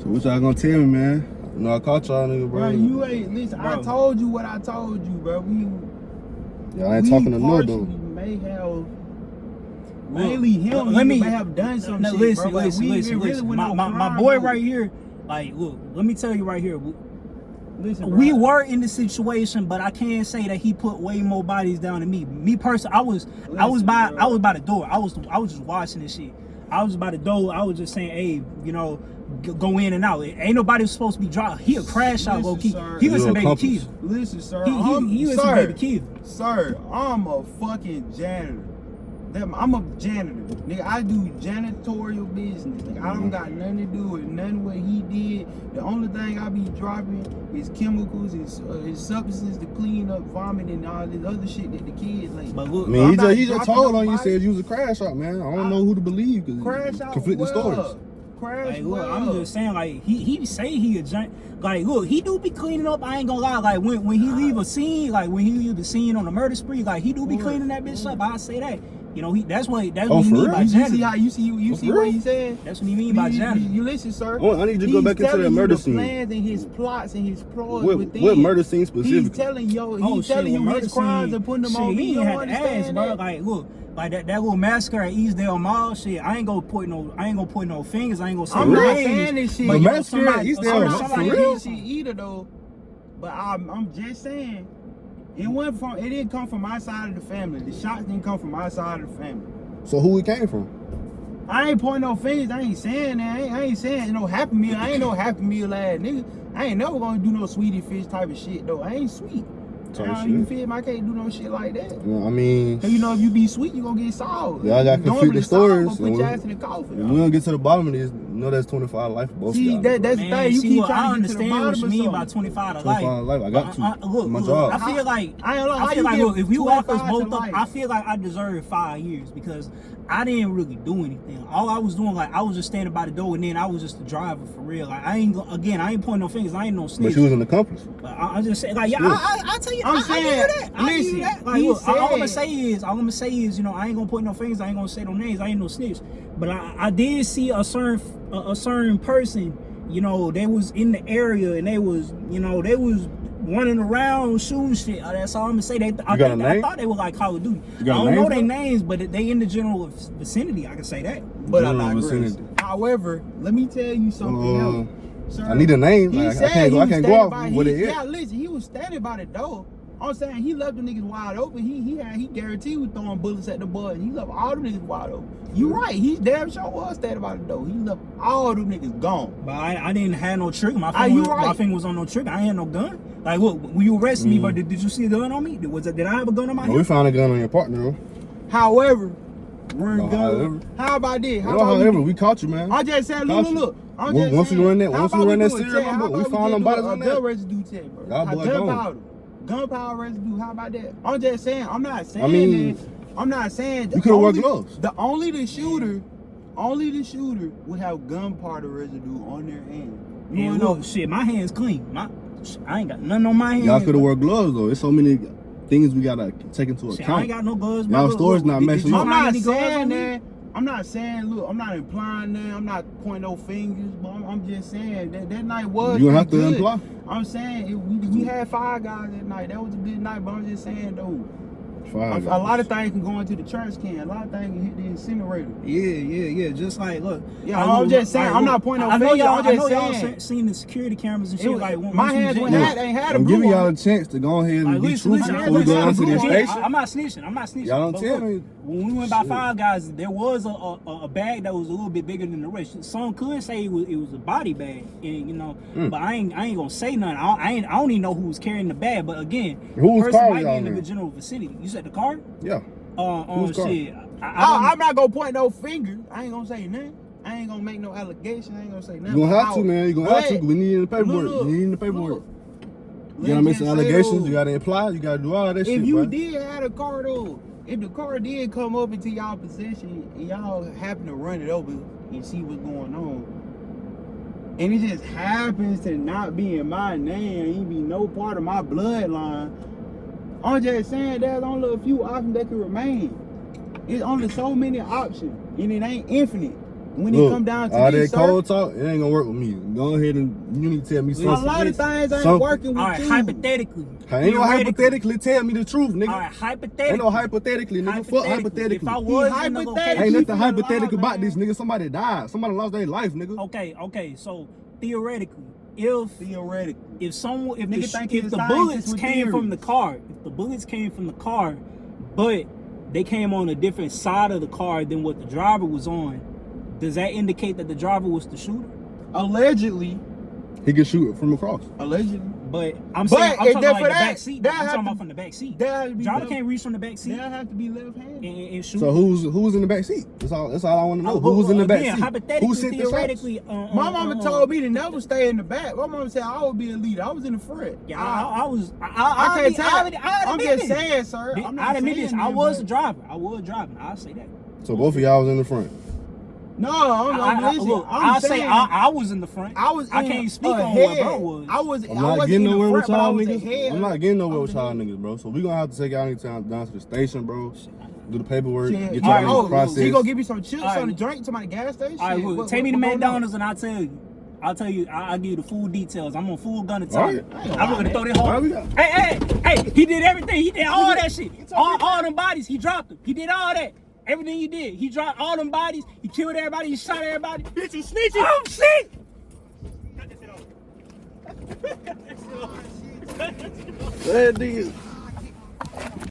So what y'all gonna tell me, man? You know I caught y'all nigga, bro. Bro, you ain't listen. Bro. I told you what I told you, bro. Y'all ain't talking to no though. May have mainly him. May have done some shit, listen, bro. Listen. My boy right here. Like, look, let me tell you right here. Listen, bro. We were in the situation, but I can't say that he put way more bodies down than me. Me personally, I was by the door. I was just watching this shit. I was by the door. I was just saying, hey, you know, go in and out. Ain't nobody supposed to be dropped. He a crash out low key. He was some baby Keith. Listen, sir. He was some baby Keith. Sir, I'm a fucking janitor. I'm a janitor, nigga. I do janitorial business. Nigga. I don't got nothing to do with nothing what he did. The only thing I be dropping is chemicals, is substances to clean up vomit and all this other shit that the kids like. But look, man, he just told on you, said you was a crash out, man. I don't know who to believe because conflicting stories. Like, look, I'm just saying, like, he say he a giant. Like, look, he do be cleaning up. I ain't gonna lie. Like, when he leave a scene, like when he leave the scene on the murder spree, like he do be cleaning that bitch up. I say that. You know, that's what he mean by janitor. You see what he said? That's what he mean by janitor. You listen, sir. Oh, I need to go back into that murder scene. Plans and his plots and his ploys what murder scene specifically? He's telling you his crimes and putting them on me. You don't understand that? Like, look. Like that little massacre at Eastdale Mall, shit. I ain't gonna point no fingers. I ain't gonna say I'm not saying this shit. But massacre at Eastdale, for real shit either though. But I'm just saying, it didn't come from my side of the family. The shots didn't come from my side of the family. So who it came from? I ain't pointing no fingers. I ain't saying that. I ain't saying no Happy Meal. I ain't no Happy Meal ass nigga. I ain't never gonna do no sweetie fish type of shit though. I ain't sweet. You feel me? I can't do no shit like that. Yeah, I mean, you know, if you be sweet, you gonna get solved. Yeah, I got conflicting stories. Put your ass in the coffin. If we don't get to the bottom of this, you know that's 25 life for both. See, that's the thing. You keep trying to get to the bottom what you mean by 25 to life. 25 life. I got to. Look, my job. I feel like look, if you lock us both up, I feel like I deserve 5 years because I didn't really do anything. All I was doing, like, I was just standing by the door, and then I was just the driver for real. Like, I ain't pointing no fingers. I ain't no snitch. But she was an accomplice. But I'm just saying, like, yeah, I tell you, I give you that. I give you that. Like, look, all I'm gonna say is, you know, I ain't gonna point no fingers. I ain't gonna say no names. I ain't no snitch. But I did see a certain person. You know, they was in the area, and they was running around shooting shit. That's all I'm gonna say. I thought they were like Call of Duty. I don't know their names, but they in the general vicinity. I can say that. But I'm not vicinity. However, let me tell you something else. Sir, I need a name. Like, I can't go off what it is. Yeah, listen, he was standing by the door. I'm saying he left the niggas wide open. He guaranteed he was throwing bullets at the boys. He left all the niggas wide open. You right. He damn sure was standing by the door. He left all the niggas gone. But I didn't have no trigger. My finger was on no trigger. I ain't had no gun. Like, look, when you arrested me, but did you see a gun on me? Did I have a gun on my head? We found a gun on your partner though. However, how about this? However, we caught you, man. I just said, look. Once we run that serial number, we found them bodies on there. Gun residue test, bro. Gunpowder residue. How about that? I'm just saying. I'm not saying. I'm not saying. You could have worn gloves. Only the shooter would have gunpowder residue on their hand. And look, shit, my hands clean. I ain't got nothing on my hands. Y'all could have worn gloves though. There's so many things we gotta take into account. I ain't got no gloves. Y'all story's not messing up. I'm not saying that. I'm not saying, look, I'm not implying that. I'm not pointing no fingers, but I'm just saying that night was. You don't have to imply. I'm saying we had 5 guys that night. That was a good night, but I'm just saying though. A lot of things can go into the trash can. A lot of things can hit the incinerator. Yeah. Just like, look. Yeah, I'm just saying. I'm not pointing no fingers. I'm just saying. Y'all seen the security cameras and shit. Like, my hands ain't had them. I'm giving y'all a chance to go ahead and be truthful before we go into the station. I'm not snitching. Y'all don't tell me. When we went by 5 guys, there was a bag that was a little bit bigger than the rest. Some could say it was a body bag, and, you know, but I ain't gonna say nothing. I don't even know who was carrying the bag. But again, whose person car might be was in the general vicinity. You said the car? Yeah. Shit. I'm not gonna point no finger. I ain't gonna say nothing. I ain't gonna make no allegation. I ain't gonna say nothing. You gonna have to, man. You gonna have to. We need the paperwork. You need the paperwork. You gotta make some allegations. You gotta imply. You gotta do all that shit. If you did have a car though, if the car did come up into y'all possession and y'all happen to run it over and see what's going on, and it just happens to not be in my name, ain't be no part of my bloodline, I'm just saying there's only a few options that can remain. It's only so many options, and it ain't infinite. when it come down to all this, that cold talk, it ain't gonna work with me. Go ahead and you need to tell me something. A lot of things ain't working with all right, you. hypothetically. Ain't no hypothetically tell me the truth, nigga. All right, hypothetically. Ain't no hypothetically, nigga. Fuck hypothetically. If I was Ain't nothing hypothetical about this, nigga. Somebody died. Somebody lost their life, nigga. Okay. So theoretically, if the bullets came from the car, but they came on a different side of the car than what the driver was on, does that indicate that the driver was the shooter? Allegedly. He can shoot it from across. Allegedly. But I'm talking about the back seat. I'm talking about from the back seat. Driver can't reach from the back seat. That have to be left-handed. And shoot. So who's in the back seat? That's all I want to know. Who's in the back seat? Hypothetically, theoretically. My mama told me to never stay in the back. My mama said I would be a leader. I was in the front. Yeah, I can't tell. I'm just saying, sir. I admit this. I was driving. I'll say that. So both of y'all was in the front. No, I'm saying I was in the front. I can't speak on where bro was. I'm not getting nowhere with y'all niggas. I'm not getting nowhere with y'all niggas, bro. So we gonna have to take y'all niggas down to the station, bro. Do the paperwork. Get y'all niggas processed. So you gonna give me some chips on the drink to my gas station? All right, take me to McDonald's and I'll tell you. I'll give you the full details. I'm on full gun attack. I'm gonna throw that whole. Hey! He did everything. He did all that shit. All them bodies. He dropped them. He did all that. Everything he did. He dropped all them bodies. He killed everybody. He shot everybody. Bitch, you snitching. Oh, shit. Cut that shit off. That nigga.